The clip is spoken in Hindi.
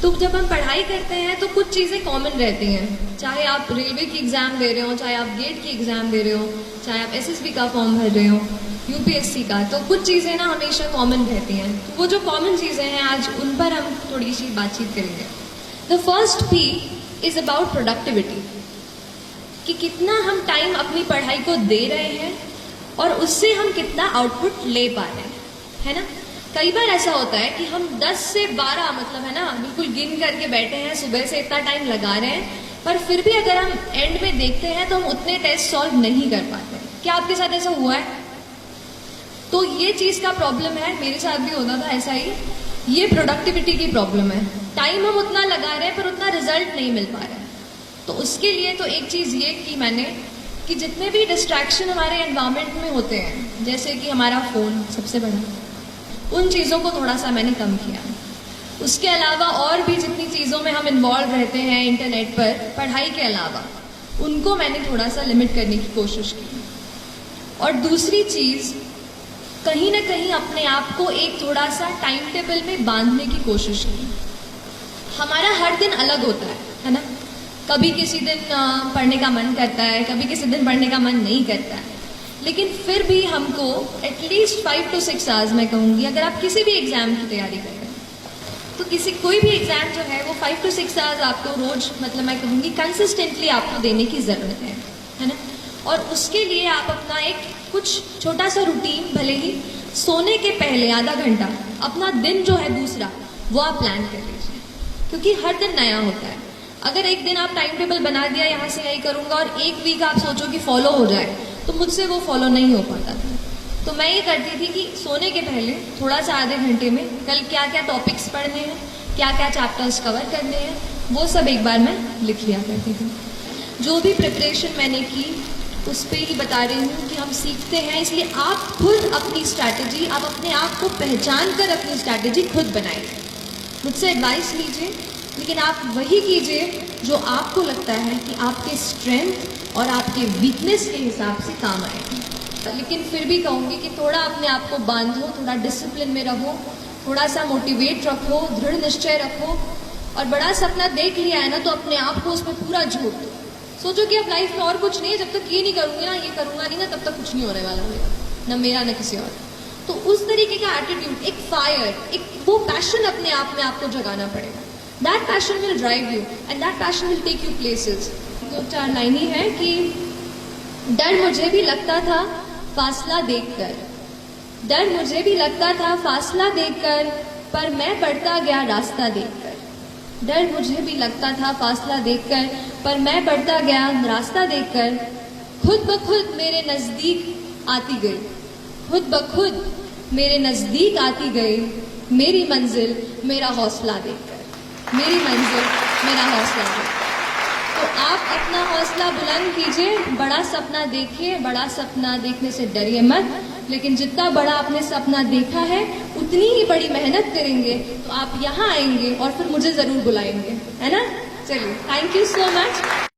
तो जब हम पढ़ाई करते हैं तो कुछ चीजें कॉमन रहती हैं, चाहे आप रेलवे की एग्जाम दे रहे हो, चाहे आप गेट की एग्जाम दे रहे हो, चाहे आप एसएसबी का फॉर्म भर रहे हो, यूपीएससी का, तो कुछ चीजें ना हमेशा कॉमन रहती हैं। तो वो जो कॉमन चीजें हैं आज उन पर हम थोड़ी सी बातचीत करेंगे। The first P is about productivity, कि कितना हम टाइम अपनी पढ़ाई को दे रहे हैं और उससे हम कितना आउटपुट ले पा रहे हैं, है ना। कई बार ऐसा होता है कि हम 10 से 12 मतलब है ना बिल्कुल गिन करके बैठे हैं, सुबह से इतना टाइम लगा रहे हैं, पर फिर भी अगर हम एंड में देखते हैं तो हम उतने टेस्ट सॉल्व नहीं कर पाते। क्या आपके साथ ऐसा हुआ है? तो ये चीज का प्रॉब्लम है, मेरे साथ भी होता था ऐसा ही। ये प्रोडक्टिविटी की प्रॉब्लम है, टाइम हम उतना लगा रहे हैं पर उतना रिजल्ट नहीं मिल पा रहा है। तो उसके लिए तो एक चीज ये की मैंने कि जितने भी डिस्ट्रैक्शन हमारे एनवायरमेंट में होते हैं, जैसे कि हमारा फोन सबसे बड़ा, उन चीजों को थोड़ा सा मैंने कम किया। उसके अलावा और भी जितनी चीजों में हम इन्वॉल्व रहते हैं इंटरनेट पर पढ़ाई के अलावा, उनको मैंने थोड़ा सा लिमिट करने की कोशिश की। और दूसरी चीज, कहीं ना कहीं अपने आप को एक थोड़ा सा टाइम टेबल में बांधने की कोशिश की। हमारा हर दिन अलग होता है ना। कभी किसी दिन पढ़ने का मन करता है, कभी किसी दिन पढ़ने का मन नहीं करता है, लेकिन फिर भी हमको एटलीस्ट 5 to 6 आवर्स मैं कहूँगी, अगर आप किसी भी एग्जाम की तैयारी कर रहे हैं तो कोई भी एग्जाम जो है वो 5 to 6 आवर्स आपको रोज मतलब मैं कहूँगी कंसिस्टेंटली आपको देने की जरूरत है ना। और उसके लिए आप अपना एक कुछ छोटा सा रूटीन, भले ही सोने के पहले आधा घंटा अपना दिन जो है दूसरा वो आप प्लान कर लीजिए, क्योंकि हर दिन नया होता है। अगर एक दिन आप टाइम टेबल बना दिया यहाँ से यही करूंगा और एक वीक आप सोचो कि फॉलो हो जाए, तो मुझसे वो फॉलो नहीं हो पाता था। तो मैं ये करती थी कि सोने के पहले थोड़ा सा आधे घंटे में कल क्या क्या टॉपिक्स पढ़ने हैं, क्या क्या चैप्टर्स कवर करने हैं, वो सब एक बार मैं लिख लिया करती थी। जो भी प्रिपरेशन मैंने की उस पर ही बता रही हूँ कि हम सीखते हैं, इसलिए आप खुद अपनी स्ट्रैटेजी, आप अपने आप को पहचान कर अपनी स्ट्रैटेजी खुद बनाइए। मुझसे एडवाइस लीजिए, लेकिन आप वही कीजिए जो आपको लगता है कि आपके स्ट्रेंथ और आपके वीकनेस के हिसाब से काम आएगा। लेकिन फिर भी कहूँगी कि थोड़ा अपने आप को बांधो, थोड़ा डिसिप्लिन में रहो, थोड़ा सा मोटिवेट रखो, दृढ़ निश्चय रखो। और बड़ा सपना देख लिया है ना तो अपने आप को उसमें पूरा झोंक दो। सोचो कि अब लाइफ में और कुछ नहीं है, जब तक ये नहीं करूँगी ना, ये करूँगा नहीं ना, तब तक कुछ नहीं होने वाला होगा, न मेरा न किसी और। तो उस तरीके का एटीट्यूड, एक फायर, एक वो पैशन अपने आप में आपको जगाना पड़ेगा। That passion will drive you and that passion will take you places. 2-4 line ही है कि डर मुझे भी लगता था फासला देखकर, डर मुझे भी लगता था फासला देखकर, पर मैं बढ़ता गया रास्ता देखकर। डर मुझे भी लगता था फासला देखकर, पर मैं बढ़ता गया रास्ता देखकर। खुद ब खुद मेरे नजदीक आती गई, खुद ब खुद मेरे नजदीक आती गई, मेरी मंजिल मेरा हौसला देखकर, मेरी मंजिल मेरा हौसला है। तो आप अपना हौसला बुलंद कीजिए, बड़ा सपना देखिए, बड़ा सपना देखने से डरिए मत, लेकिन जितना बड़ा आपने सपना देखा है उतनी ही बड़ी मेहनत करेंगे तो आप यहाँ आएंगे और फिर मुझे जरूर बुलाएंगे, है ना। चलिए, थैंक यू सो मच।